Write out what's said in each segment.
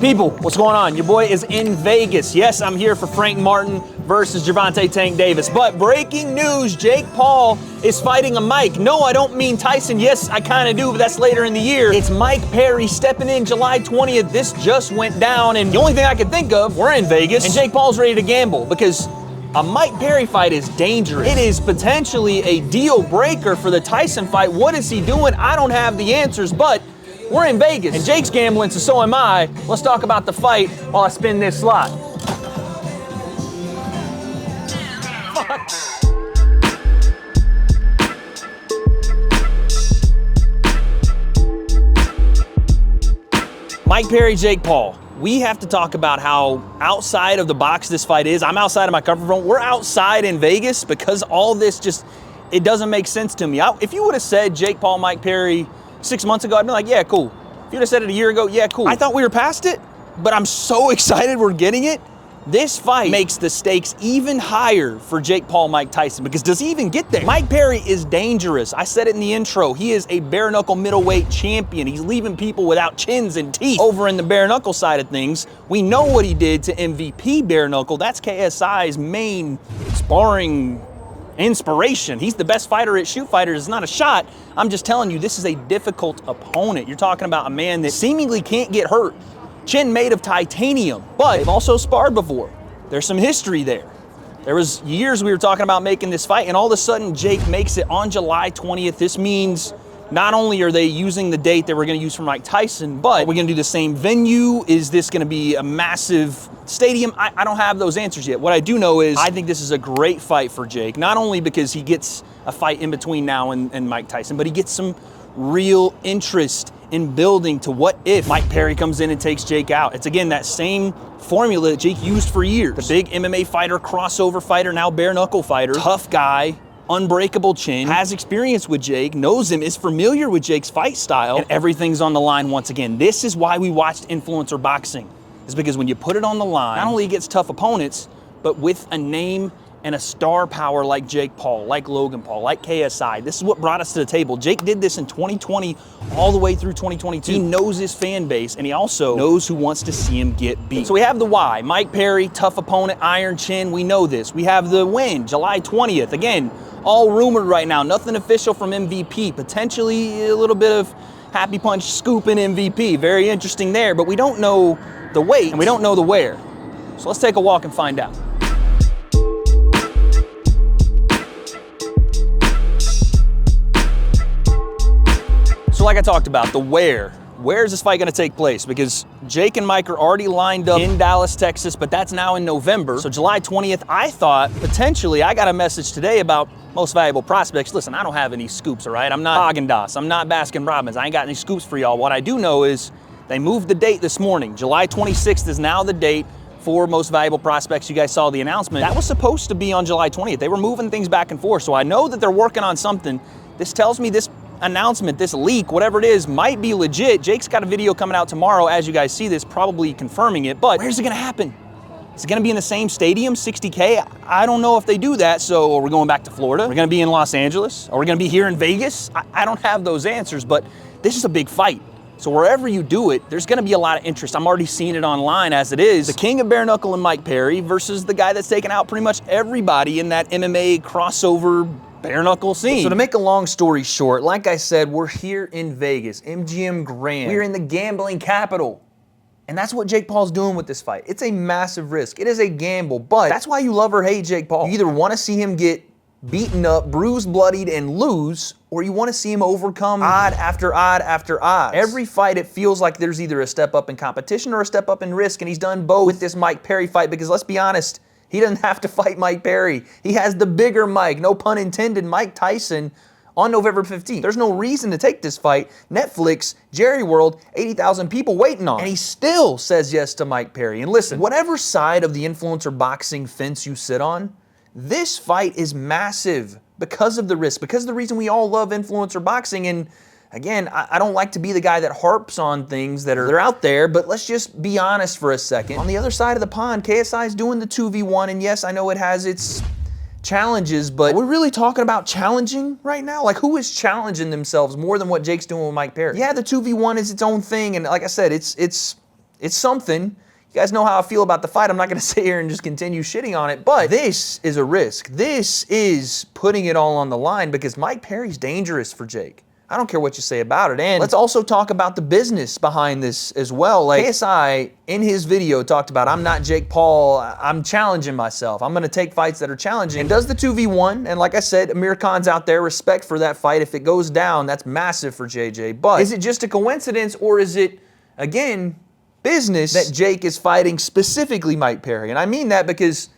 People, what's going on? Your boy is in Vegas. Yes, I'm here for Frank Martin versus Gervonta Tank Davis. But breaking news, Jake Paul is fighting a Mike. No, I don't mean Tyson. Yes, I kind of do, but that's later in the year. It's Mike Perry stepping in July 20th. This just went down, and the only thing I could think of, we're in Vegas, and Jake Paul's ready to gamble because a Mike Perry fight is dangerous. It is potentially a deal breaker for the Tyson fight. What is he doing? I don't have the answers, but we're in Vegas, and Jake's gambling, so so am I. Let's talk about the fight while I spin this slot. Fuck. Mike Perry, Jake Paul. We have to talk about how outside of the box this fight is. I'm outside of my comfort zone. We're outside in Vegas because all this just, it doesn't make sense to me. If you would have said Jake Paul, Mike Perry 6 months ago, I'd be like, yeah, cool. If you'd have said it a year ago, yeah, cool. I thought we were past it, but I'm so excited we're getting it. This fight makes the stakes even higher for Jake Paul, Mike Tyson, because does he even get there? Mike Perry is dangerous. I said it in the intro. He is a bare knuckle middleweight champion. He's leaving people without chins and teeth. Over in the bare knuckle side of things, we know what he did to MVP bare knuckle. That's KSI's main sparring inspiration. He's the best fighter at shoot fighters. It's not a shot. I'm just telling you, this is a difficult opponent. You're talking about a man that seemingly can't get hurt. Chin made of titanium, but they've also sparred before. There's some history there. There was years we were talking about making this fight, and all of a sudden Jake makes it on July 20th. This means not only are they using the date that we're gonna use for Mike Tyson, but we're gonna do the same venue. Is this gonna be a massive stadium? I don't have those answers yet. What I do know is I think this is a great fight for Jake, not only because he gets a fight in between now and Mike Tyson, but he gets some real interest in building to what if Mike Perry comes in and takes Jake out. It's again that same formula that Jake used for years. The big MMA fighter, crossover fighter, now bare knuckle fighter, tough guy, unbreakable chin, has experience with Jake, knows him, is familiar with Jake's fight style, and everything's on the line once again. This is why we watched influencer boxing, is because when you put it on the line, not only gets tough opponents, but with a name and a star power like Jake Paul, like Logan Paul, like KSI. This is what brought us to the table. Jake did this in 2020 all the way through 2022. He knows his fan base, and he also knows who wants to see him get beat. So we have the why. Mike Perry, tough opponent, iron chin, we know this. We have the when, July 20th. Again, all rumored right now, nothing official from MVP. Potentially a little bit of happy punch scoop in MVP. Very interesting there, but we don't know the weight and we don't know the where. So let's take a walk and find out. So like I talked about, the where is this fight gonna take place? Because Jake and Mike are already lined up in Dallas, Texas, but that's now in November. So July 20th, I thought potentially, I got a message today about most valuable prospects. Listen, I don't have any scoops, all right? I'm not Haagen-Dazs, I'm not Baskin-Robbins. I ain't got any scoops for y'all. What I do know is they moved the date this morning. July 26th is now the date for most valuable prospects. You guys saw the announcement. That was supposed to be on July 20th. They were moving things back and forth. So I know that they're working on something. This tells me this announcement, this leak, whatever it is, might be legit. Jake's got a video coming out tomorrow, as you guys see this, probably confirming it, but where's it gonna happen? Is it gonna be in the same stadium, 60K? I don't know if they do that, so are we going back to Florida? We're gonna be in Los Angeles? Are we gonna be here in Vegas? I don't have those answers, but this is a big fight. So wherever you do it, there's gonna be a lot of interest. I'm already seeing it online as it is. The king of bare knuckle and Mike Perry versus the guy that's taken out pretty much everybody in that MMA crossover bare knuckle scene. So to make a long story short, like I said, we're here in Vegas, MGM Grand. We're in the gambling capital. And that's what Jake Paul's doing with this fight. It's a massive risk. It is a gamble, but that's why you love or hate Jake Paul. You either want to see him get beaten up, bruised, bloodied, and lose, or you want to see him overcome odd after odd after odd. Every fight, it feels like there's either a step up in competition or a step up in risk, and he's done both with this Mike Perry fight, because let's be honest, he doesn't have to fight Mike Perry. He has the bigger Mike, no pun intended, Mike Tyson, on November 15th. There's no reason to take this fight. Netflix, Jerry World, 80,000 people waiting on. And he still says yes to Mike Perry. And listen, whatever side of the influencer boxing fence you sit on, this fight is massive because of the risk, because of the reason we all love influencer boxing. And again, I don't like to be the guy that harps on things that are out there, but let's just be honest for a second. On the other side of the pond, KSI is doing the 2v1, and yes, I know it has its challenges, but we're really talking about challenging right now? Like, who is challenging themselves more than what Jake's doing with Mike Perry? Yeah, the 2v1 is its own thing, and like I said, it's It's something. You guys know how I feel about the fight. I'm not going to sit here and just continue shitting on it, but this is a risk. This is putting it all on the line because Mike Perry's dangerous for Jake. I don't care what you say about it. And let's also talk about the business behind this as well. Like KSI in his video talked about, I'm not Jake Paul, I'm challenging myself. I'm gonna take fights that are challenging. And does the 2v1, and like I said, Amir Khan's out there, respect for that fight. If it goes down, that's massive for JJ. But is it just a coincidence or is it, again, business that Jake is fighting specifically Mike Perry? And I mean that because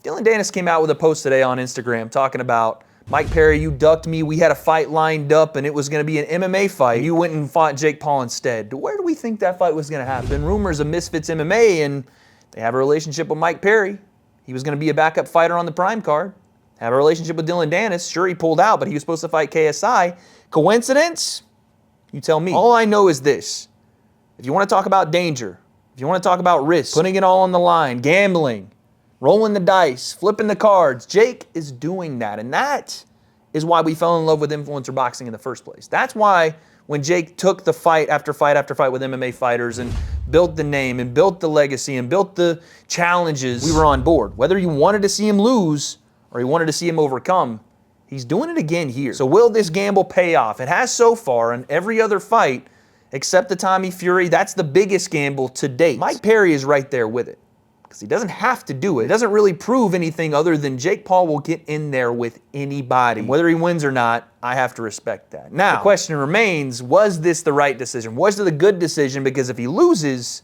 Dylan Dennis came out with a post today on Instagram talking about, Mike Perry, you ducked me. We had a fight lined up, and it was going to be an MMA fight. You went and fought Jake Paul instead. Where do we think that fight was going to happen? Rumors of Misfits MMA, and they have a relationship with Mike Perry. He was going to be a backup fighter on the Prime card. Have a relationship with Dylan Dennis. Sure, he pulled out, but he was supposed to fight KSI. Coincidence? You tell me. All I know is this. If you want to talk about danger, if you want to talk about risk, putting it all on the line, gambling, rolling the dice, flipping the cards, Jake is doing that. And that is why we fell in love with influencer boxing in the first place. That's why when Jake took the fight after fight after fight with MMA fighters and built the name and built the legacy and built the challenges, we were on board. Whether you wanted to see him lose or you wanted to see him overcome, he's doing it again here. So will this gamble pay off? It has so far in every other fight except the Tommy Fury. That's the biggest gamble to date. Mike Perry is right there with it. He doesn't have to do it. It doesn't really prove anything other than Jake Paul will get in there with anybody. And whether he wins or not, I have to respect that. Now, the question remains, was this the right decision? Was it a good decision? Because if he loses,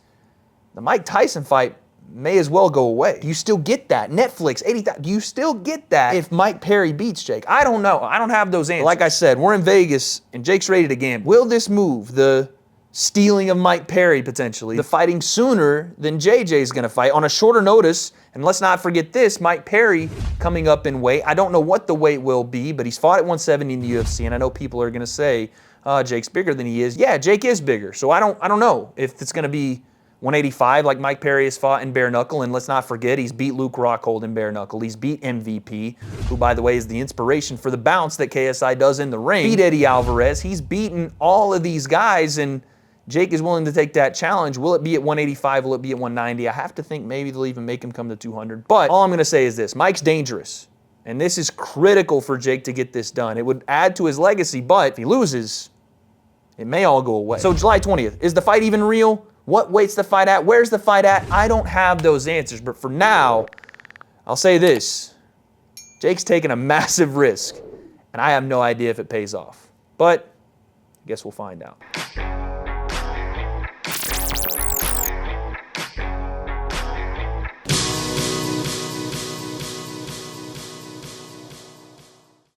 the Mike Tyson fight may as well go away. Do you still get that? Netflix, 80,000. Do you still get that if Mike Perry beats Jake? I don't know. I don't have those answers. Like I said, we're in Vegas and Jake's ready to gamble. Will this move, the stealing of Mike Perry potentially, the fighting sooner than JJ's gonna fight on a shorter notice? And let's not forget this, Mike Perry coming up in weight. I don't know what the weight will be, but he's fought at 170 in the UFC, and I know people are gonna say, Jake's bigger than he is. Yeah, Jake is bigger. So I don't know if it's gonna be 185 like Mike Perry has fought in bare knuckle. And let's not forget, he's beat Luke Rockhold in bare knuckle. He's beat MVP, who by the way is the inspiration for the bounce that KSI does in the ring. Beat Eddie Alvarez. He's beaten all of these guys, and Jake is willing to take that challenge. Will it be at 185? Will it be at 190? I have to think maybe they'll even make him come to 200. But all I'm going to say is this. Mike's dangerous. And this is critical for Jake to get this done. It would add to his legacy, but if he loses, it may all go away. So July 20th, is the fight even real? What weight's the fight at? Where's the fight at? I don't have those answers. But for now, I'll say this. Jake's taking a massive risk, and I have no idea if it pays off. But I guess we'll find out.